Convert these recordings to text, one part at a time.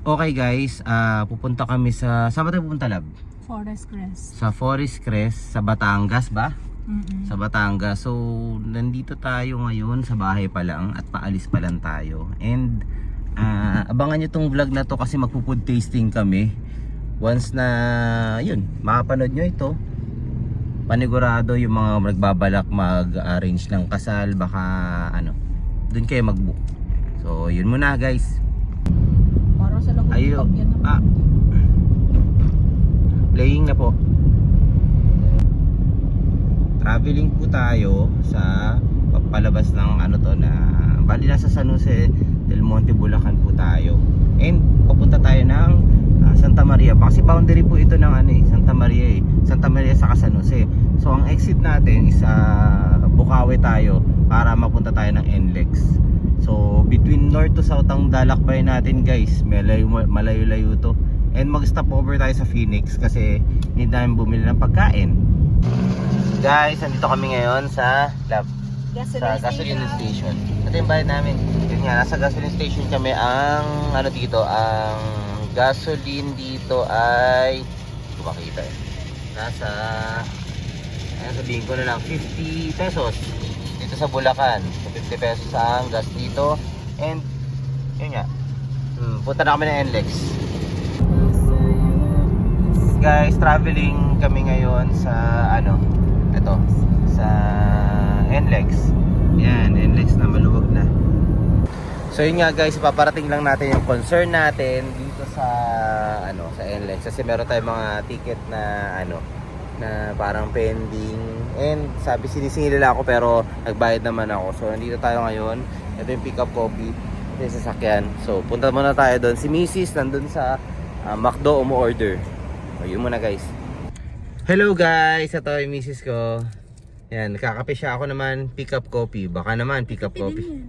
Okay guys, pupunta kami saan ba tayo pupunta, Lab? Forest Crest. Sa Forest Crest, sa Batangas ba? Sa Mm-mm. Batangas. So, nandito tayo ngayon sa bahay pa lang at paalis pa lang tayo. And abangan nyo tong vlog na to kasi magpo-food tasting kami. Once na, yun, makapanood nyo ito, panigurado yung mga nagbabalak mag-arrange ng kasal, baka dun kayo mag-book. So, yun muna guys. Parang sa lagot Ayo, yan naman. playing na po. Traveling po tayo sa papalabas ng bali nasa San Jose del Monte, Bulacan po tayo. And papunta tayo ng Santa Maria. Kasi boundary po ito ng Santa Maria sa San Jose. So ang exit natin is Bukawi tayo para mapunta tayo ng NLEX. So between north to south ang dalakbay natin guys. Malayo-layo to. And mag-stop over tayo sa Phoenix kasi need namin bumili ng pagkain. Guys, nandito kami ngayon sa gasoline station. Ito yung bayad namin. Yun nga, nasa gasoline station kami. Ang ang gasoline dito ay hindi ko makita eh. Sabihin ko na lang 50 pesos dito sa Bulacan. So 50 pesos ang gas dito. And yun nga, punta na kami ng NLEX. Guys, traveling kami ngayon sa sa NLEX. Yan, NLEX na maluwag na. So yun nga guys, paparating lang natin yung concern natin dito sa sa NLEX kasi meron tayong mga ticket na na parang pending, and sabi sinisingil nila ako pero nagbayad naman ako. So nandito tayo ngayon. Ito yung pick up copy, ito yung sasakyan. So punta muna tayo doon. Si Mrs. nandun sa McDo umu-order. So yun muna guys. Hello guys, ito yung Mrs. ko. Yan, nakakape siya. Ako naman pick up coffee. Baka naman pick up coffee.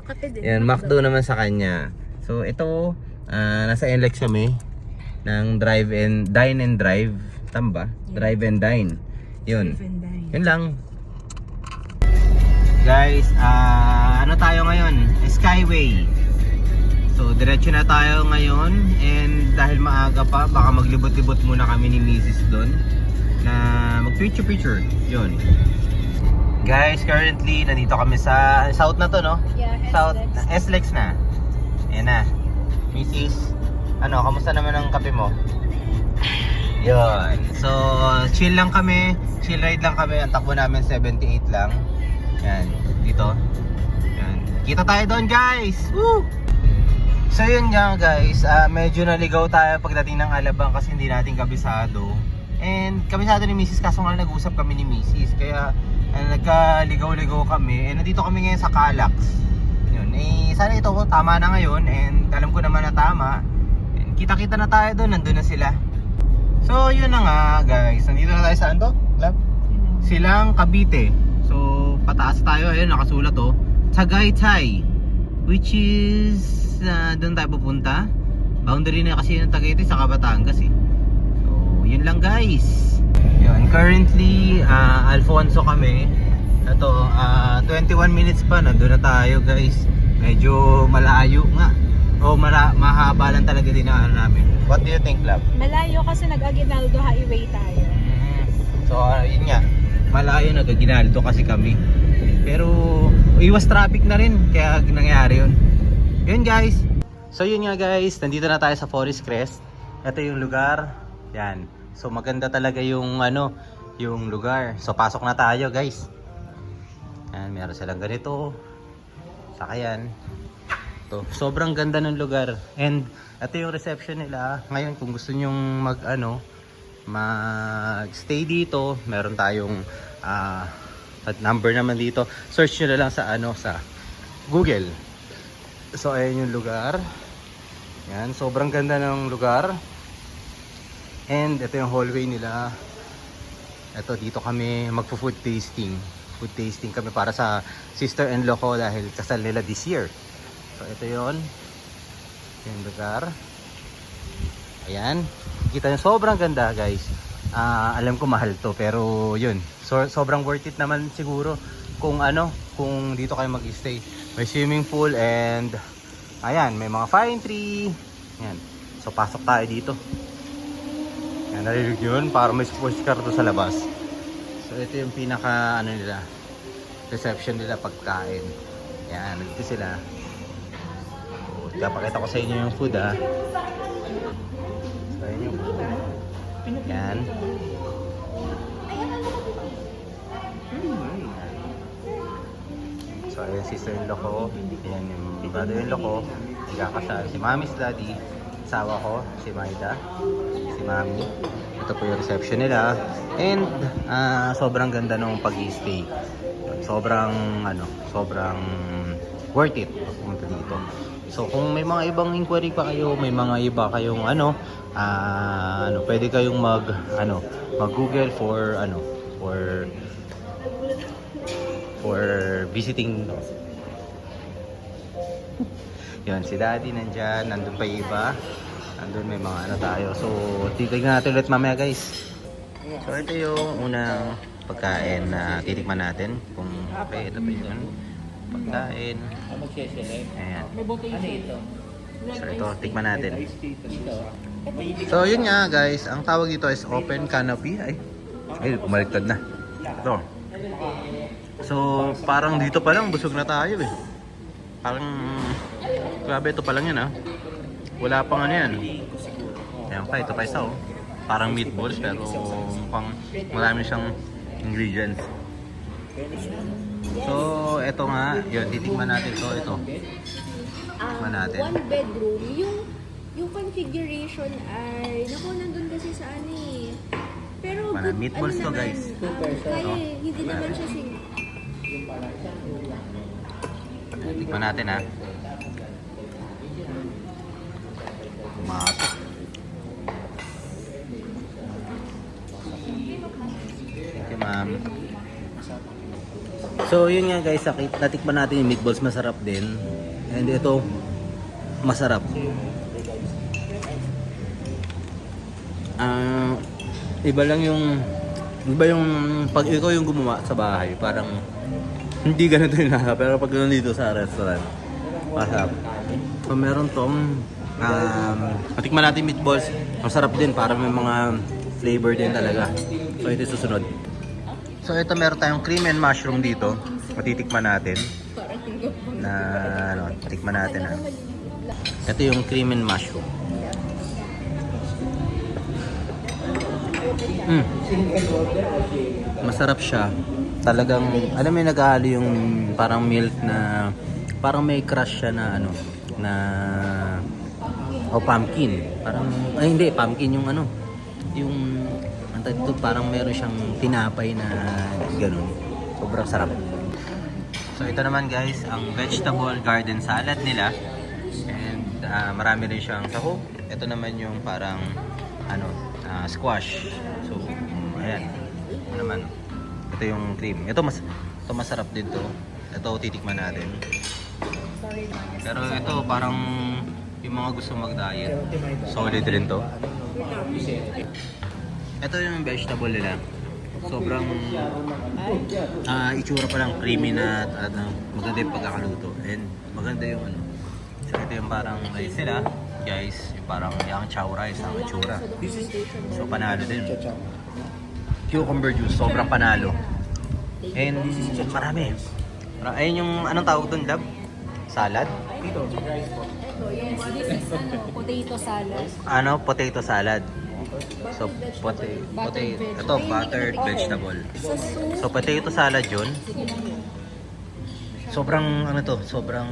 Kape din. Yan, McDo naman sa kanya. So ito, nasa NLEX kami ng dine and drive. Tamba? Yeah. Drive and dine. Yun. Yun lang. Guys, tayo ngayon? Skyway. So diretso na tayo ngayon, and dahil maaga pa, baka maglibot-libot muna kami ni Mrs. doon na mag-picture. Yun. Guys, currently nandito kami sa South na to, no? Yeah, South, SLEX na. Ayan na. Mrs. Kamusta naman ang kape mo? Yun. So, chill lang kami. Chill ride lang kami. Ang takbo namin 78 lang. Yan, dito. Yan. Kita tayo doon, guys. Woo! So yun nga guys, medyo naligaw tayo pagdating ng Alabang kasi hindi natin kabisado. And kabisado ni Mrs. kaso nga nag-usap kami ni Mrs. Kaya nagkaligaw-ligaw kami. And nandito kami ngayon sa Calax. Yun, sana ito tama na ngayon. And alam ko naman na tama. And kita-kita na tayo doon, nandun na sila. So yun na nga guys, nandito na tayo sa Lab? Silang Cavite. So pataas tayo, ayun nakasulat Tagaytay, which is doon tayo pupunta. Boundary na kasi ng Tagaytay sa Batangas eh. So yun lang guys. Yun, currently Alfonso kami. Ito 21 minutes pa nandun na tayo guys. Medyo malayo nga. Mahaba lang talaga din ang namin. What do you think, Lab? Malayo kasi nag-Aguinaldo Highway tayo. So yun nga, malayo, nag-Aguinaldo kasi kami. Pero iwas traffic na rin, kaya nangyari yun. Yun guys. So yun nga guys, nandito na tayo sa Forest Crest. Ito yung lugar. Yan. So maganda talaga yung yung lugar. So pasok na tayo guys. Yan, meron silang ganito. Sakayan. To, sobrang ganda ng lugar. And ito yung reception nila. Ngayon kung gusto nyong mag-stay dito, meron tayong number naman dito. Search nyo na lang sa Google. So ayan yung lugar. Yan, sobrang ganda ng lugar. And ito yung hallway nila. Ito, dito kami magpo-food tasting. Food tasting kami para sa sister-in-law ko dahil kasal nila this year. So ito yon, yung lugar. Ayan, kita nyo, sobrang ganda guys. Alam ko mahal to, pero yun, sobrang worth it naman siguro kung kung dito kayo mag-stay. May swimming pool and ayan, may mga pine tree. Yan. So, pasok tayo dito. Yan, narinig yun. Para may sports car to sa labas. So, ito yung pinaka, ano nila, reception nila pagkain. Yan, nandito sila. So, papakita ko sa inyo yung food, ha. So, yun yung food. Yan. So, ayan sister-in-law ko. Ayan yung brother-in-law ko. Nagkakasal. Si Mami's daddy. Asawa ko. Si Maida. Si Mami. Ito po yung reception nila. And sobrang ganda nung pag-i-stay. Sobrang worth it pumunta dito. So kung may mga ibang inquiry pa kayo, may mga iba kayong pwede kayong mag-Google for visiting. Yan, si Daddy nandyan, nandun pa yung iba. Nandun may mga tayo. So, titignan natin ulit mamaya guys. So, ito yung unang pagkain na titikman natin. Kung okay, ito pa yun. Pagkain. Ayan. So, ito, tikman natin. So, yun nga guys. Ang tawag dito is open canopy. Ay, bumaliktad na. Ito. So, parang dito pa lang, busog na tayo eh. Parang, grabe, ito pa lang yan Wala pang ano yan. Ayan pa, ito pa isa Parang meatballs pero mukhang marami siyang ingredients. So, ito nga, yun, titikman natin ito. Tikman natin. One bedroom, yung configuration ay, nandun kasi sa ano eh. Pero good, meatballs to naman, guys. kaya hindi naman siya Tikman natin Pumasok. Thank you, ma'am. So, yun nga guys, natikman natin yung meatballs, masarap din. And ito, masarap. Iba yung pag ikaw yung gumawa sa bahay, parang hindi ganito yung nasa, pero pag nandito sa restaurant, masarap. So, meron tong natikman natin meatballs, masarap din, para may mga flavor din talaga. So, ito susunod. So, ito meron tayong cream and mushroom dito. Matitikman natin. Tikman natin Ito yung cream and mushroom. Masarap siya. Talagang, alam mo yung naghahalo yung parang milk na, parang may crush siya na pumpkin. Parang, hindi, pumpkin yung yung, ito parang meron siyang tinapay na ganun. Sobrang sarap. So ito naman guys, ang vegetable garden salad nila. And marami rin siyang sahog. Ito naman yung parang, squash. So, ayan. Ito naman. Ito yung cream. Ito masarap din to. Ito titikman natin. Pero ito parang yung mga gusto mag-diet, solid rin to. Ito yung vegetable nila. Sobrang itsura pa lang creamy na at maganda yung pagkakaluto. And maganda yung So ito yung parang rice nila. Guys, yung parang yung chow rice ang itsura. So panalo din. Cucumber juice, sobrang panalo. And marami. Ayun yung anong tawag doon, Lab? Salad? Ito, this is potato salad. Potato salad. So, ito, buttered vegetable. So, potato salad yun. Sobrang, sobrang,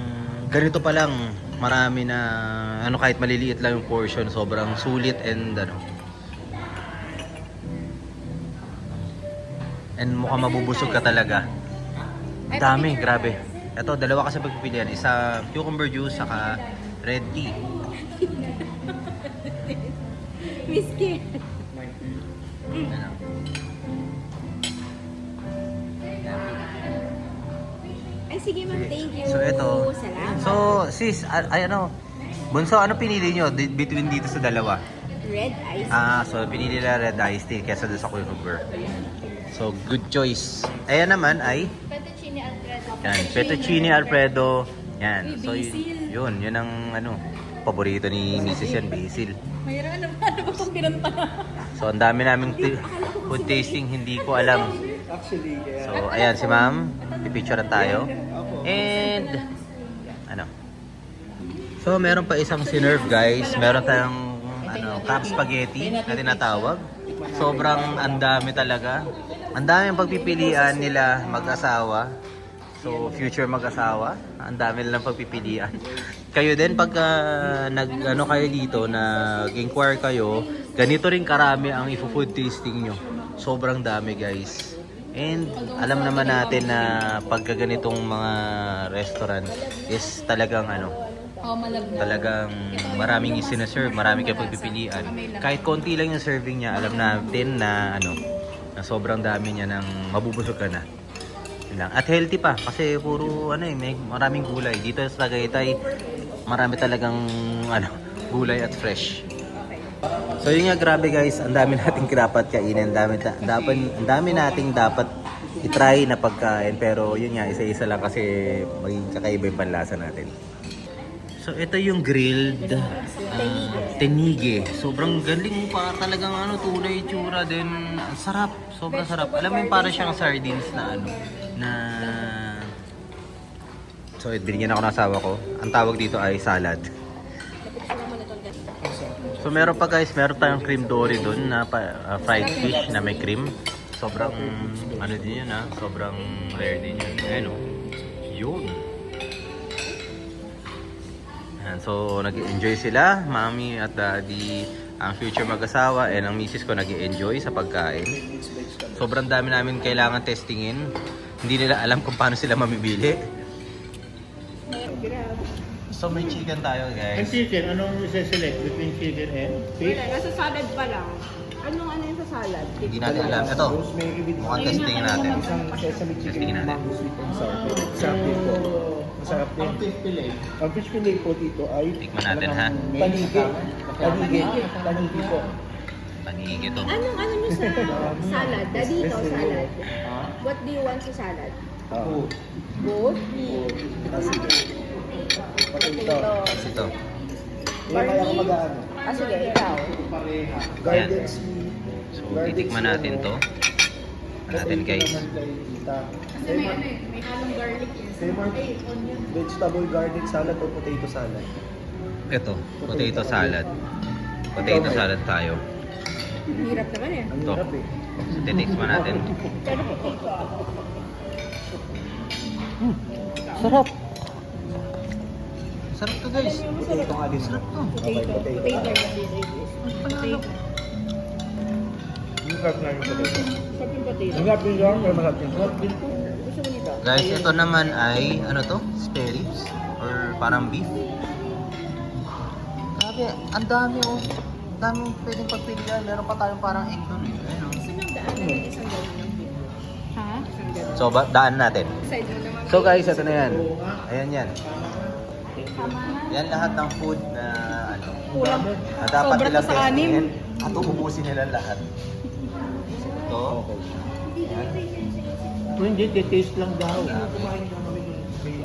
ganito pa lang, marami na, kahit maliliit lang yung portion, sobrang sulit and, and mukhang mabubusog ka talaga. Dami, grabe. Ito, dalawa kasi pagpipilian. Isa, cucumber juice, saka red tea. Whiskey. Ay, sige ma'am, thank you. So, ito. Salamat. So, sis, Bunso, ano pinili nyo between dito sa dalawa? Red ice. So pinili nila red iced tea kesa doon sa cucumber. So, good choice. Ayan naman ay Fettuccine Alfredo. yan, fettuccine alfredo. Yan. So, yun ang paborito ni Mrs. yan, basil. Mayroon ano ba itong pinunta? So, ang dami naming food tasting, hindi ko alam. So, ayan si ma'am. Pipicturean tayo. And, ano. So, meron pa isang sinerve, guys. Meron tayong, crab spaghetti na tinatawag. Sobrang andami talaga. Ang dami ang pagpipilian nila mag-asawa. So, future mag-asawa. Ang dami nilang pagpipilian. Kayo din, pag kayo dito, nag-inquire kayo, ganito rin karami ang food tasting nyo. Sobrang dami, guys. And alam naman natin na pagka ganitong mga restaurant is talagang talagang maraming isinaserve, maraming kayo pagpipilian. Kahit konti lang yung serving niya, alam natin na na sobrang dami niya ng mabubusog ka na. Yun lang. At healthy pa kasi puro may maraming gulay. Dito sa Tagaytay, marami talagang gulay at fresh. So yun nga, grabe guys, ang dami nating dapat kainin, ang dami nating dapat i-try na pagkain, pero yun nga, isa-isa lang kasi maging kakaiba yung panlasa natin. So ito yung grilled tenige. Sobrang galing pa, talagang tunay itsura din. Ang sarap, sobrang sarap. Alam mo yung para siyang sardines na so binigyan ako ng asawa ko. Ang tawag dito ay salad. So meron pa guys, meron tayong cream dory doon na fried fish na may cream. Sobrang din yun sobrang rare din yun. Yun. And so nag-enjoy sila, mommy at daddy, ang future mag-asawa, and ang misis ko nag-enjoy sa pagkain. Sobrang dami namin kailangan testingin. Hindi nila alam kung paano sila mamibili. So may chicken tayo guys. Ang chicken, anong isa-select between chicken and fish? Wala, nasa salad pa lang. Anong yung sa salad? Hindi natin alam. Ito, mukhang testingin natin. Isang sesame chicken Testingin na natin. mango sweet and sour. Sarap din po. Masarap din. Ang fish fillet. Ang fish fillet po dito ay Tikman natin, ha? Panigi. Panigi po. Panigi to. Anong nyo sa salad? Dito, salad. What do you want sa salad? Both? Potato. Ito. Kaya ako mag-ano. Sige, ikaw. Garden Ayan. sweet. So titikman natin to. Natin guys. Kasi may halong garlic yan. Vegetable garlic salad o potato salad? Ito, potato salad. Potato salad tayo. Hirap naman eh. Ang Ito. hirap eh. So titikman natin. Pero potato. Sarap. Sarap to guys. Potato nga din. Sarap to. Okay, potato. Potato. Yung sarap na yung potato. Sarap yung potato. Ang sarap din yun, pero masarap din. Sarap din po. Gusto mo nito? Guys, ito naman ay spare ribs or parang beef. Grabe, ang dami Ang daming pwedeng pagpilian. Meron pa tayong parang egg doon. Gusto nyo daanan ng isang gawin ng video? Ha? Isang gawin. So, daan natin. Side mo naman. So guys, ito na yan. Ayan yan. Yan lahat ng food na Kulang. na dapat Sobra nilang to sa anim. testingin at ubusin nila lahat. Ito. Kung hindi, taste lang daw.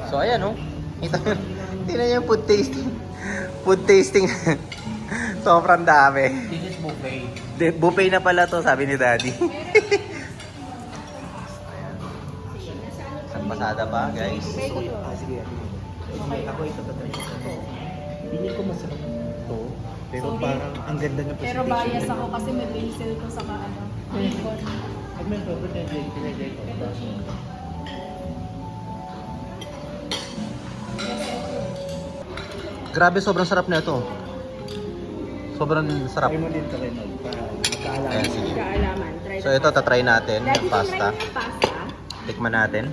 So ayan Tingnan niyo yung food tasting. Food tasting. Sobrang dami. This is buffet. Buffet na pala to, sabi ni Daddy. Isang pasada pa, guys. Sige. Ako ito tatry ko. Hindi ko masarap to. Pero parang ang ganda ng Pero presentation. bias ako kasi may basil ko sa bacon. Pag may pinag-enjoy ko. Grabe, sobrang sarap na ito. Sobrang sarap. Try mo din to rin. Magkaalaman. Ayan, sige. Kaalaman. Try So ito, tatry natin Daddy, yung pasta. try yung pasta. Tikman natin.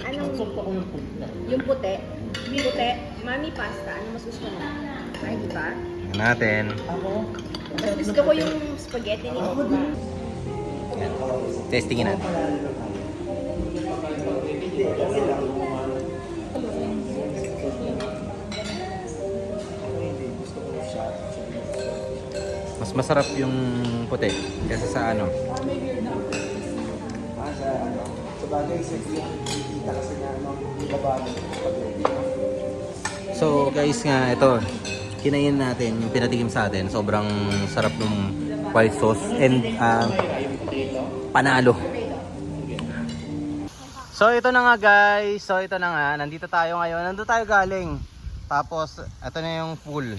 Anong Gusto ko yung food na. yung puti? Puti. Mami pasta. Ano mas gusto mo? Ay, di ba? Tingnan natin. Ako? Mas gusto ko yung spaghetti ni Mama. Ayan. Testingin natin. Mas masarap yung puti kaysa sa Sa bagay, kita kasi na babago. So guys nga, ito. kinain natin, yung pinatikim sa atin, sobrang sarap ng white sauce and panalo. So ito na nga guys, nandito tayo ngayon, nandito tayo galing. Tapos ito na yung pool.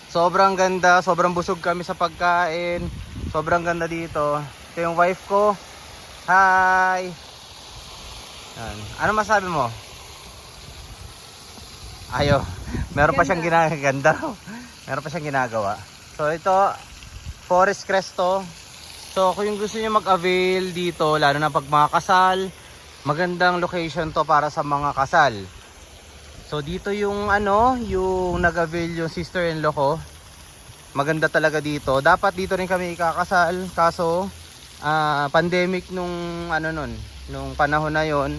Sobrang ganda, sobrang busog kami sa pagkain. Sobrang ganda dito. Ito yung wife ko. Hi! Yan. Ano masabi mo? Ayo, meron pa siyang ginagawa. Meron pa siyang ginagawa. So ito, Forest Crest to. So kung yung gusto niyo mag-avail dito, lalo na pag mga kasal, magandang location to para sa mga kasal. So dito yung yung nag-avail yung sister-in-law ko. Maganda talaga dito. Dapat dito rin kami ikakasal, kaso pandemic nung nung panahon na yon.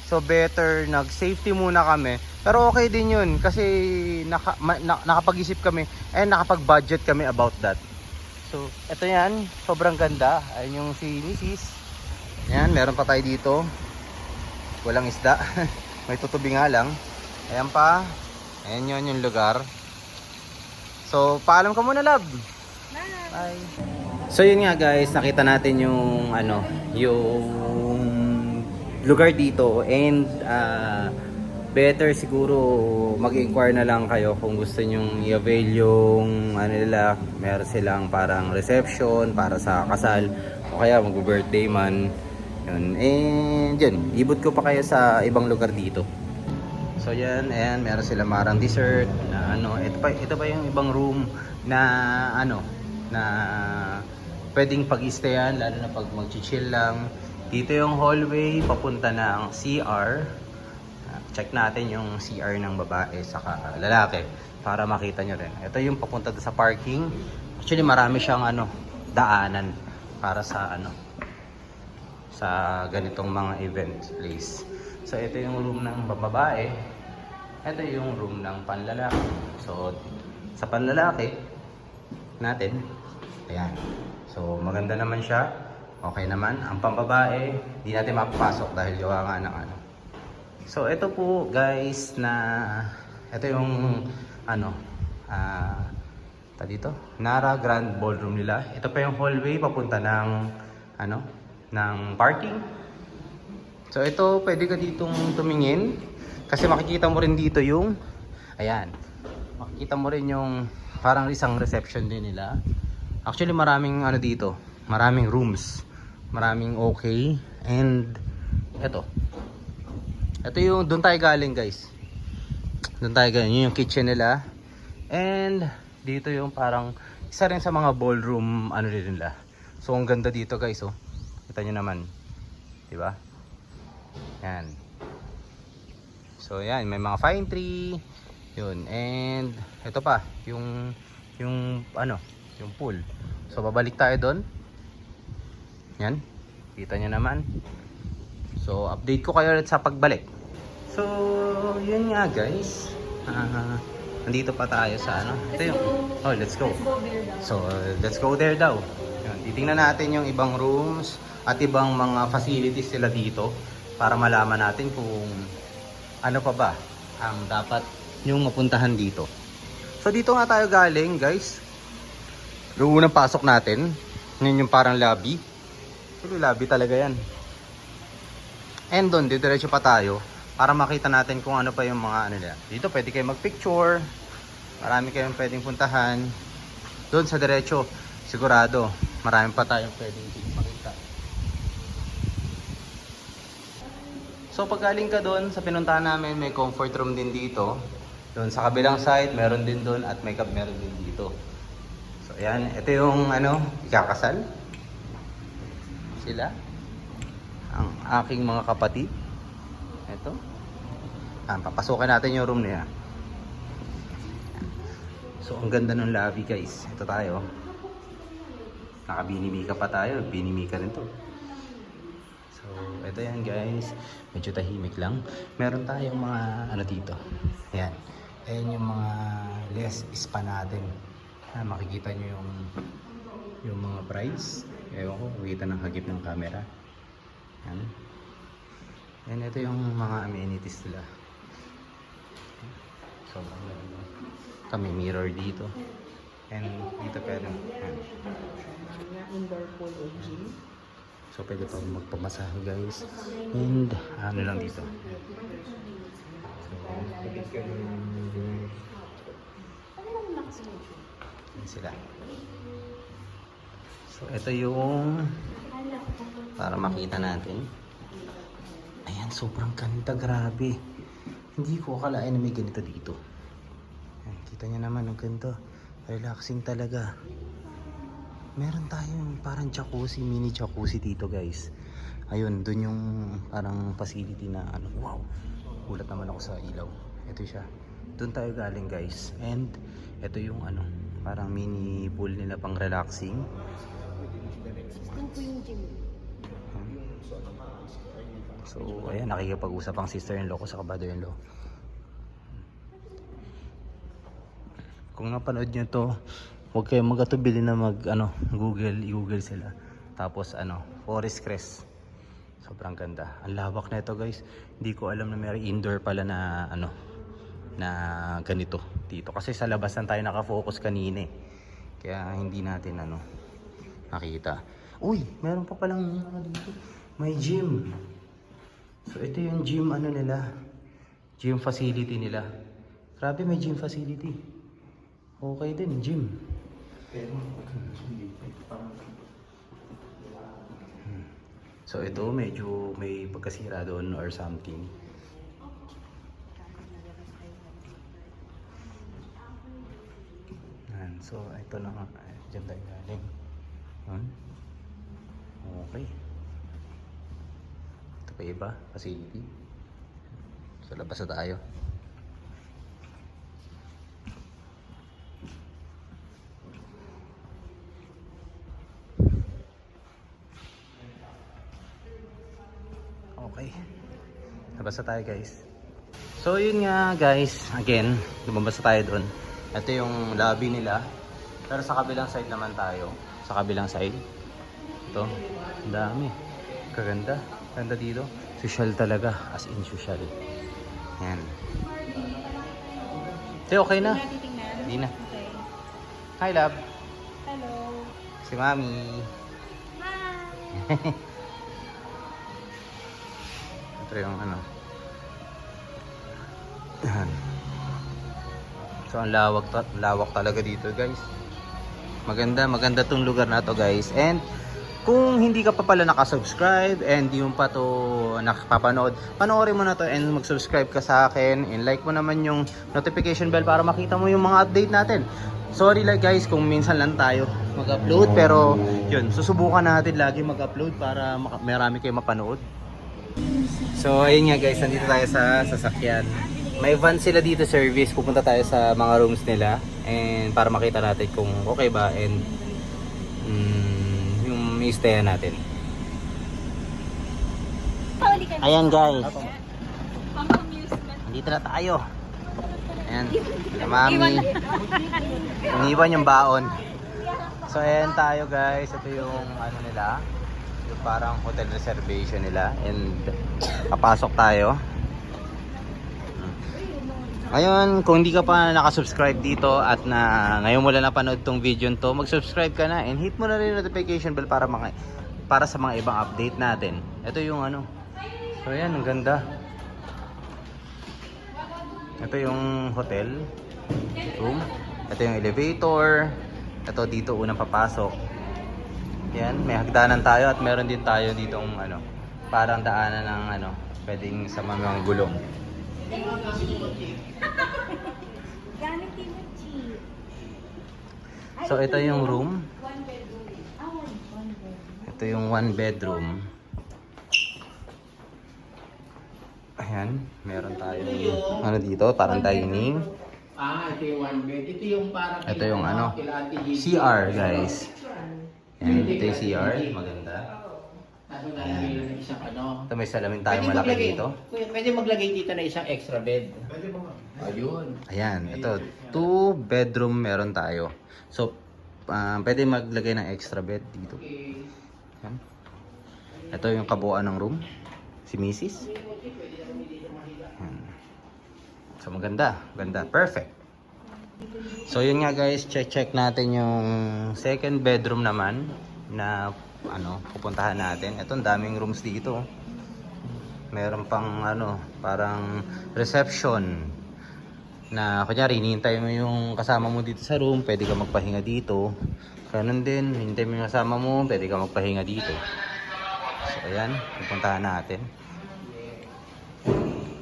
So better nag-safety muna kami. Pero okay din yun kasi nakapag-isip kami and nakapag-budget kami about that. So, ito yan. Sobrang ganda. Ayun yung si Mrs. Yan, meron pa tayo dito. Walang isda. May tutubi nga lang. Ayan pa. Ayan yun yung lugar. So, paalam ka muna, love. Bye. So, yun nga guys. Nakita natin yung yung lugar dito. And, better siguro mag-inquire na lang kayo kung gusto nyong i-avail yung nila, meron silang parang reception para sa kasal o kaya mag-birthday man yun. And yun, ibot ko pa kayo sa ibang lugar dito. So yan, ayan, meron silang marang dessert na ito pa yung ibang room na na pwedeng pag-stayan lalo na pag mag-chill lang. Dito yung hallway papunta ng CR. Check natin yung CR ng babae saka lalaki para makita nyo rin. Ito yung papunta sa parking. Actually marami siyang daanan para sa sa ganitong mga event place. So ito yung room ng babae. Ito yung room ng panlalaki. So sa panlalaki natin, ayan. So maganda naman siya. Okay naman. Ang pambabae, hindi natin mapapasok dahil gawa nga ng So ito po guys ito yung dito Nara Grand Ballroom nila. Ito pa yung hallway papunta ng ng parking. So ito pwede ka ditong tumingin kasi makikita mo rin dito yung makikita mo rin yung parang isang reception din nila. Actually maraming dito, maraming rooms, maraming okay. And ito yung doon tayo galing guys. Doon tayo galing. Yun yung kitchen nila. And dito yung parang isa rin sa mga ballroom din nila. So ang ganda dito guys, oh. Kita nyo naman. 'Di ba? Yan. So yan, may mga fine tree. Yun. And ito pa, yung pool. So babalik tayo doon. Yan. Kita nyo naman. So update ko kayo ulit sa pagbalik. So, yun nga guys. Nandito pa tayo sa ito yung let's go. So, let's go there daw. Yun, titingnan natin yung ibang rooms at ibang mga facilities sila dito para malaman natin kung ano pa ba ang dapat yung mapuntahan dito. So, dito nga tayo galing guys. Yung unang pasok natin, yun yung parang lobby. Pero lobby talaga yan. And doon, diretso pa tayo para makita natin kung ano pa yung mga nila. Dito pwede kayo magpicture. Marami kayong pwedeng puntahan. Doon sa diretso, sigurado marami pa tayong pwedeng makita. So pag galing ka doon sa pinuntahan namin, may comfort room din dito. Doon sa kabilang side, meron din doon at may meron din dito. So ayan, ito yung ikakasal. Sila. Ang aking mga kapatid. Ito. Papasukin natin yung room niya. So ang ganda ng lobby guys. Ito tayo. Nakabinimika pa tayo. Binimika rin to. So ito yan guys. Medyo tahimik lang. Meron tayong mga dito. Ayan. Ayan yung mga less spa natin. Makikita nyo yung mga price. Ewan ko, makikita ng hagip ng camera. Ayan. And ito yung mga amenities nila. So, Kami mirror dito. And dito pero yan. Indoor pool o gym. So pwede pa magpamasahe guys. And ano lang dito. So yan sila. So ito yung para makita natin. Ayan, sobrang ganda, grabe. Hindi ko akalain na may ganito dito. Ayan, kita nyo naman, ang ganda. Relaxing talaga. Meron tayong parang jacuzzi, mini jacuzzi dito guys. Ayun, dun yung parang facility na ano. Wow, gulat naman ako sa ilaw. Ito siya. Dun tayo galing guys. And ito yung ano, parang mini pool nila pang relaxing. Yung po yung gym. So, ayan, nakikipag-usap ang sister-in-law ko sa brother-in-law. Kung napanood nyo to, huwag kayong mag-atubili na i-google sila. Tapos, Forest Crest. Sobrang ganda. Ang lawak na ito, guys. Hindi ko alam na may indoor pala na, na ganito dito. Kasi sa labas lang tayo nakafocus kanina eh. Kaya hindi natin, nakita. Uy, meron pa palang, dito. May gym. So ito yung gym nila. Gym facility nila. Grabe, may gym facility. Okay din, gym. So ito medyo may pagkasira doon or something. Yan. So ito na nga. Diyan tayo galing. Okay. Pa iba, facility. So labas na tayo. Okay. Labas na tayo guys. So yun nga guys, again, lumabas na tayo doon. Ito yung lobby nila. Pero sa kabilang side naman tayo. Sa kabilang side. Ito, ang dami. Kaganda. Ganda dito. Social talaga. As in social. Yan. Te, okay na. Hindi na. Okay. Hi, love. Hello. Si Mami. Hi. Ito yung Yan. So, ang lawak talaga dito, guys. Maganda tong lugar na to, guys. And kung hindi ka pa pala nakasubscribe and di mo pa to nakapapanood, panoorin mo na to and mag-subscribe ka sa akin and like mo naman yung notification bell para makita mo yung mga update natin. Sorry like guys kung minsan lang tayo mag-upload, pero yun, susubukan natin lagi mag-upload para marami kayong mapanood. So ayun nga guys, nandito tayo sa sasakyan. May van sila dito service, pupunta tayo sa mga rooms nila and para makita natin kung okay ba and i-stay natin. Ayan guys. Dito na tayo. Ayan. Si Mami. Iniwan yung baon. So ayan tayo guys. Ito yung nila. Yung parang hotel reservation nila. And papasok tayo. Ngayon, kung hindi ka pa nakasubscribe dito at ngayon mo lang napanood tong video to, mag-subscribe ka na and hit mo na rin yung notification bell para sa mga ibang update natin. Ito yung So ayan, ang ganda. Ito yung hotel room. Ito yung elevator. Ito dito unang papasok. Yan, may hagdanan tayo at meron din tayo ditong parang daanan ng pwedeng sa mga gulong. So ito yung room. Ito yung 1 bedroom. Ayan, meron tayong dito, parang dining. Ito yung 1 bed. Ito yung parang Ito yung CR guys. Ayan, ito yung CR, maganda. Ito may salamin tayo malaki dito. Pwede maglagay dito na isang extra bed. Pwede mo. Ayun. Ayan, ito 2 bedroom meron tayo. So pwede maglagay ng extra bed dito. Ayan. Ito yung kabuuan ng room. Si Mrs. Ayan. So maganda, perfect. So yun nga guys, check natin yung second bedroom naman na pupuntahan natin. Ito, ang daming rooms dito. Meron pang parang reception na kunyari hinihintay mo yung kasama mo dito sa room, pwede ka magpahinga dito. Ganun din, hintay mo yung kasama mo, pwede ka magpahinga dito. So ayan, pupuntahan natin.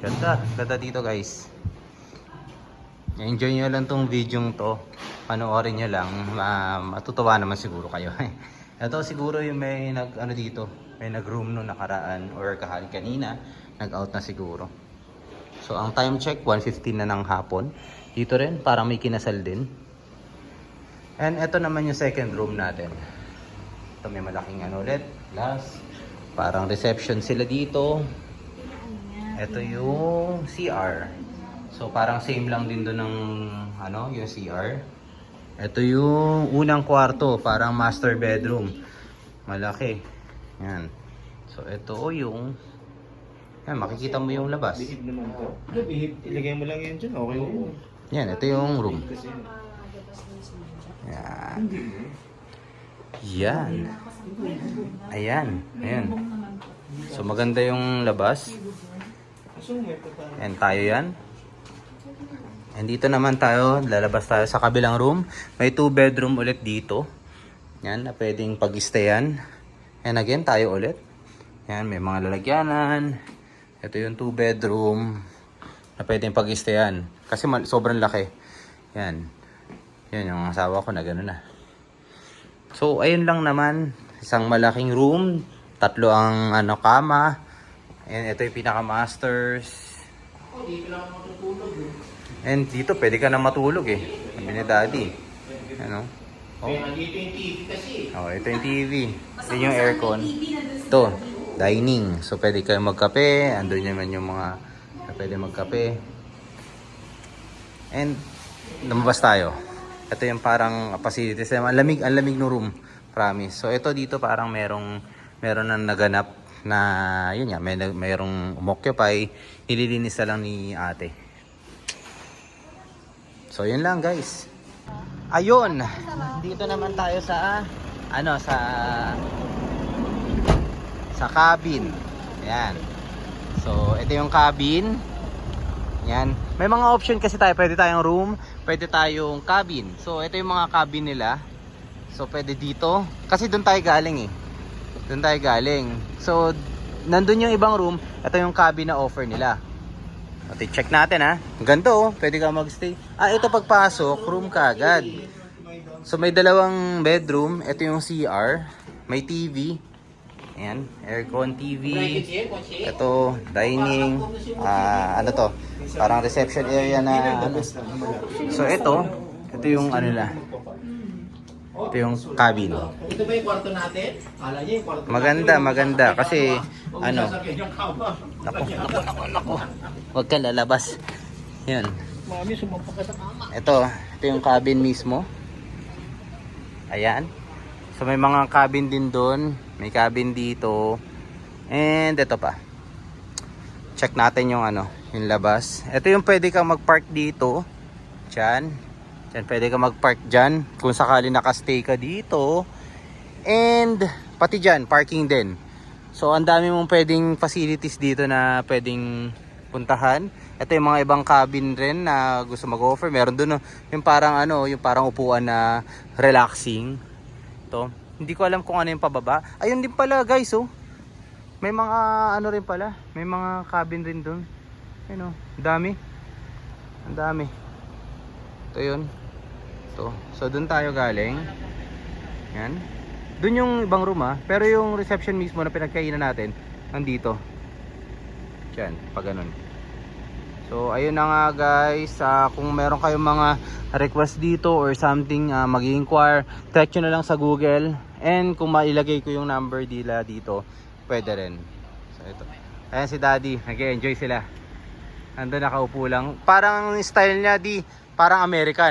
Ganda dito guys. Enjoy nyo lang tong video to. Panoorin nyo lang. Matutuwa naman siguro kayo. Ito siguro yung may dito. May nag-room nung nakaraan or kanina. Nag-out na siguro. So ang time check, 1:15 na ng hapon. Dito rin, parang may kinasal din. And ito naman yung second room natin. Ito may malaking ulit. Glass. Parang reception sila dito. Ito yung CR. So parang same lang din doon ng yung CR. Ito yung unang kwarto, parang master bedroom. Malaki. Yan. So ito yung makikita mo yung labas. Bihib naman to. Bihib, ilagay mo lang yan dyan. Okay na yun. Yan, ito yung room. Kasi Yan. Yan. Ayan. Ayan. So maganda yung labas. And tayo yan. And dito naman tayo, lalabas tayo sa kabilang room. May 2 bedroom ulit dito. Yan, na pwedeng pag-stayan. And again, tayo ulit. Yan, may mga lalagyanan. Ito yung 2 bedroom na pwedeng pag-stayan. Kasi sobrang laki. Yan. Yan yung asawa ko na gano'n na. So, ayun lang naman. Isang malaking room. 3 ang kama. And ito yung pinaka-masters. Dito lang matutulog And dito pwede ka na matulog Sabi ni Daddy. Oh. dito yung TV kasi. Oh, ito yung TV. Ito yung aircon. Ito, dining. So pwede kayo magkape. Andun naman yung mga pwede magkape. And lumabas tayo. Ito yung parang facilities. Ang lamig ng room. Promise. So ito dito parang meron na naganap na yun nga, mayroong umoccupy. Nililinis na lang ni ate. So yun lang guys. Ayun, dito naman tayo sa sa cabin. Ayan. So ito yung cabin. Yan. May mga option kasi tayo, pwede tayong room, pwede tayong cabin. So ito yung mga cabin nila. So pwede dito kasi doon tayo galing Doon tayo galing. So nandun yung ibang room, ito yung cabin na offer nila. Okay, check natin Ang ganda pwede ka magstay. Ito pagpasok, room ka agad. So may 2 bedroom, ito yung CR, may TV. Ayan, aircon, TV. Ito, dining. To? Parang reception area na So ito yung ito yung cabin. Ito ba yung kwarto natin? Kala niya yung kwarto Maganda kasi Nako. Huwag ka lalabas. Yan. Mami, sumampa ka sa kama. Ito yung cabin mismo. Ayan. So may mga cabin din doon. May cabin dito. And ito pa. Check natin yung yung labas. Ito yung pwede kang mag-park dito. Diyan pwede kang mag-park dyan. Kung sakali nakastay ka dito. And pati dyan, parking din. So ang dami mong pwedeng facilities dito na pwedeng puntahan. Ito yung mga ibang cabin rin na gusto mag-offer. Meron doon yung parang yung parang upuan na relaxing. Ito. Hindi ko alam kung ano yung pababa. Ayun din pala guys May mga rin pala. May mga cabin rin doon. Ayun dami. Ang dami. Ito yun. Ito. So doon tayo galing. Yan. Doon yung ibang room pero yung reception mismo na pinagkainan natin nandito. Diyan, pag ganun. So ayun na nga guys, kung meron kayong mga request dito or something mag-inquire, check nyo na lang sa Google. And kung mailagay ko yung number nila dito, pwede rin. So ito. Ayan si Daddy, nag-enjoy sila. Ando nakaupo lang. Parang style niya parang Amerika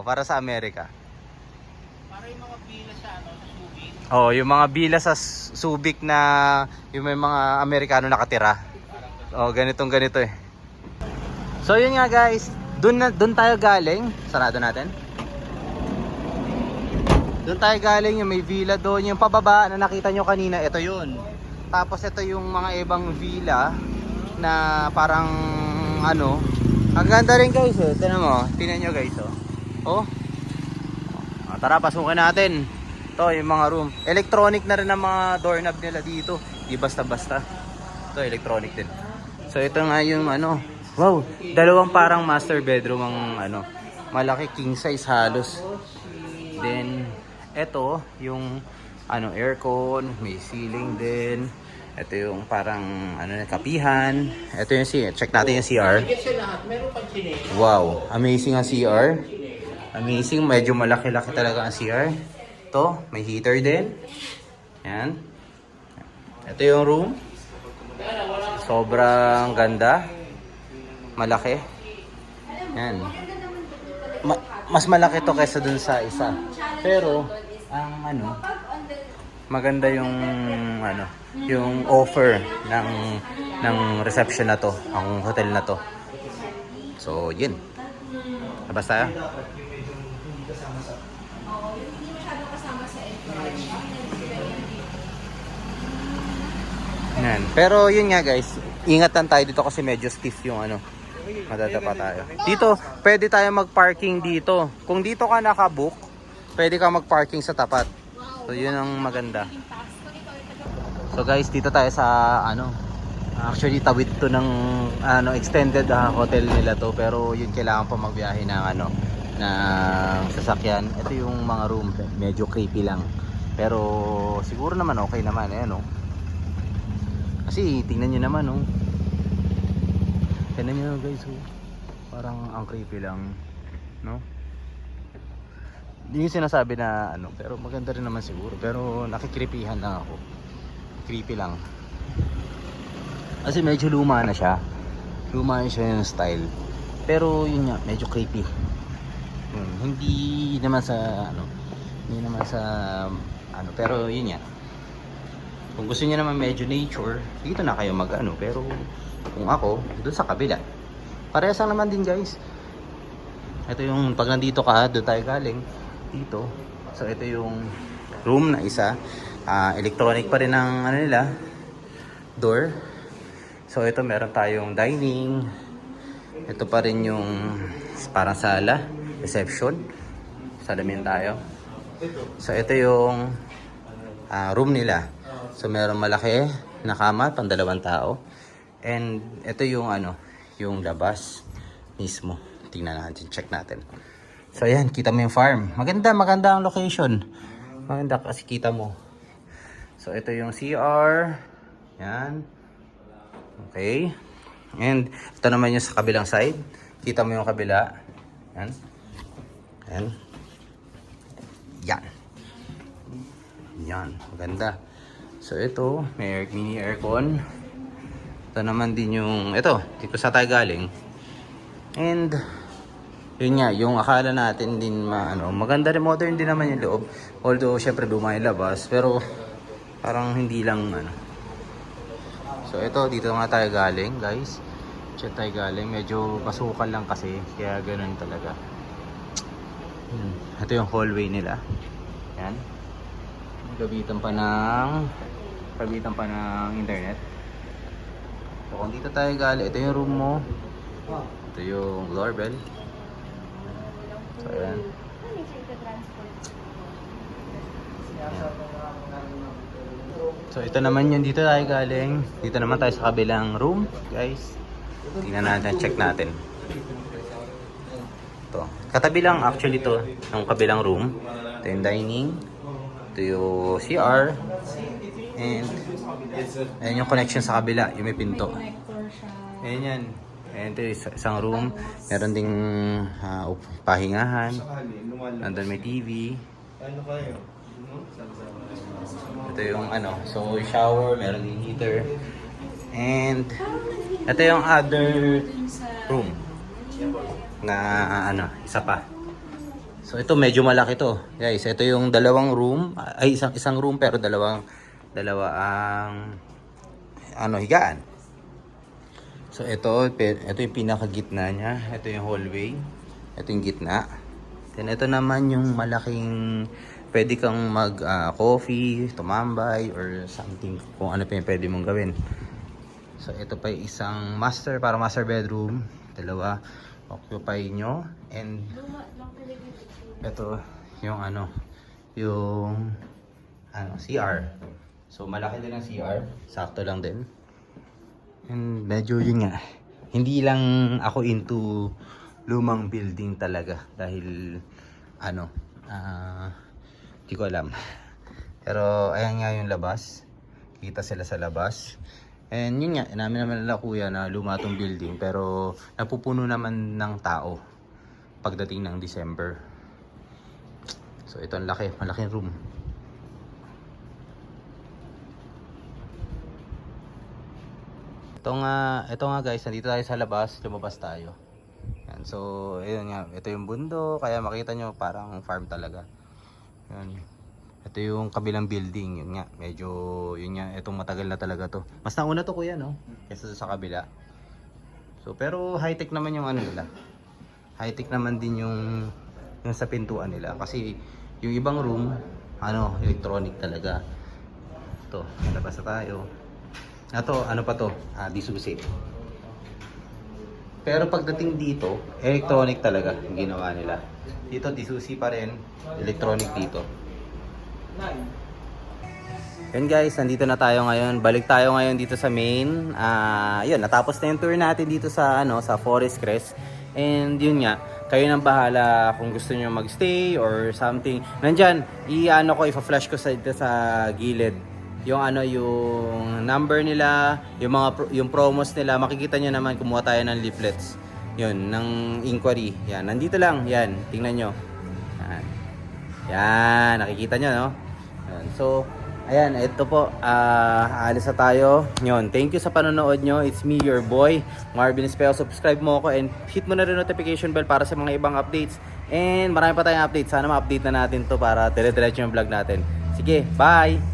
para sa Amerika. Yung mga bila sa Subic na yung may mga Amerikano nakatira. Ganito So yun nga guys, Doon tayo galing. Sarado natin. Doon tayo galing, yung may villa doon, yung pababa na nakita nyo kanina, ito yun. Tapos ito yung mga ibang villa na parang ano, ang ganda rin guys eh. Tingnan nyo guys oh. Oh. Tara, pasukin natin. Ito yung mga room. Electronic na rin ang mga doorknob nila dito. Di basta-basta. Ito electronic din. So ito nga yung ano. Wow, dalawang parang master bedroom ang ano. Malaki, king size halos. Then ito yung ano, aircon, may ceiling din. Ito yung parang ano, kapihan. Ito yung CR. Check natin yung CR. Wow, amazing ang CR. Amazing, medyo malaki-laki talaga ang CR. Ito, may heater din. Yan. Ito yung room. Sobrang ganda. Malaki. Yan. Mas malaki to kaysa dun sa isa. Pero, ang ano, maganda yung ano, yung offer ng reception na to, ang hotel na to. So, yun. Labas tayo. Yan. Pero yun nga guys, ingatan tayo dito kasi medyo stiff yung ano, madadapa tayo. Dito, pwede tayo mag-parking dito. Kung dito ka nakabook, pwede ka mag-parking sa tapat. So yun ang maganda. So guys, dito tayo sa ano, actually tawid to ng ano, extended hotel nila to, pero yun kailangan pa magbiyahe ng ano, ng sasakyan. Ito yung mga room, medyo creepy lang. Pero siguro naman okay naman eh, no? Kasi tingnan nyo naman, oh. Tingnan nyo guys, oh. Parang ang creepy lang, no? Hindi yung sinasabi na ano, pero maganda rin naman siguro. Pero nakikripihan lang ako. Creepy lang. Kasi medyo luma na siya. Luma na siya yung style. Pero yun nga, medyo creepy. Hindi naman sa ano, hindi naman sa ano, pero yun nga. Kung gusto niyo naman medyo nature, dito na kayo mag ano, pero kung ako, doon sa kabila. Parehas lang naman din guys. Ito yung pag nandito ka, doon tayo galing dito. So ito yung room na isa. Electronic pa rin ang ano nila, door. So ito meron tayong dining. Ito pa rin yung parang sala, reception. Salamin tayo. So ito yung room nila. So meron malaki na kama, pang 2 tao. And ito yung ano, yung labas mismo. Tingnan natin, check natin. So ayan, kita mo yung farm. Maganda ang location. Maganda kasi kita mo. So ito yung CR. Yan. Okay. And ito naman yung sa kabilang side. Kita mo yung kabila. Yan. Yan. Yan. Yan. Maganda. So ito, may mini aircon. Ito naman din yung, ito, dito sa tayo galing. And yun nga, yung akala natin din maganda rin, modern din naman yung loob. Although syempre luma yung labas, pero parang hindi lang ano. So ito, dito nga tayo galing guys. Dito tayo galing, medyo pasukan lang kasi, kaya ganun talaga. Ito yung hallway nila. Yan. Gabitan pa ng internet. So kung dito tayo galing, ito yung room mo. Ito yung doorbell. So ayan. So ito naman yung dito tayo galing. Dito naman tayo sa kabilang room, guys. Tingnan natin, check natin. Ito. Katabi lang actually to ng kabilang room. Ito yung dining. Ito yung CR. And ayan yung connection sa kabila, yung may pinto. Ayan yan. Ayan ito yung isang room. Meron ding pahingahan. Nandun may TV. Ito yung ano, so shower, meron ding heater. And ito yung other room na ano, isa pa. So ito medyo malaki to, guys. Ito yung dalawang room, ay isang room pero dalawa ang ano, higaan. So ito yung pinakagitna niya. Ito yung hallway. Ito yung gitna. Then ito naman yung malaking pwede kang mag coffee, tumambay or something kung ano pa yung pwede mong gawin. So ito pa yung isang master bedroom. Dalawa occupy nyo. And ito yung CR. So malaki din ang CR. Sakto lang din. And medyo yun nga. Hindi lang ako into lumang building talaga. Dahil hindi ko alam. Pero ayan nga yung labas. Kita sila sa labas. And yun nga, namin naman nila kuya na luma tong building. Pero napupuno naman ng tao pagdating ng December. So ito ang laki, malaking room. Ito nga guys, nandito tayo sa labas, lumabas tayo. Yan, so ayun nga, ito yung bundok, kaya makita nyo parang farm talaga. Yan. Ito yung kabilang building, yun nga, medyo, yun nga, itong matagal na talaga to. Mas nauna to kuya, no? Kesa sa kabila. So, pero high-tech naman yung nila. High-tech naman din yung sa pintuan nila. Kasi, yung ibang room, electronic talaga. Ito, nalabas na tayo. Ito, pa to? Disusi. Pero pagdating dito, electronic talaga yung ginawa nila. Dito, disusi pa rin, electronic dito. Yun guys, nandito na tayo ngayon. Balik tayo ngayon dito sa main. Yun, natapos na yung tour natin dito sa sa Forest Crest. And yun nga, kayo nang bahala kung gusto niyo magstay or something. Nandyan, ipa-flash ko sa gilid. Yung yung number nila, yung promos nila, makikita niyo naman, kumuha tayo ng leaflets. Yun, ng inquiry. Yan, nandito lang. Yan, tingnan nyo. Yan, nakikita nyo, no? Yan. So, ayan, ito po, aalis na tayo. Yun, thank you sa panonood nyo. It's me, your boy, Marvin Espeo. Subscribe mo ako and hit mo na rin notification bell para sa mga ibang updates. And marami pa tayong updates. Sana ma-update na natin to para dire-diretso yung vlog natin. Sige, bye!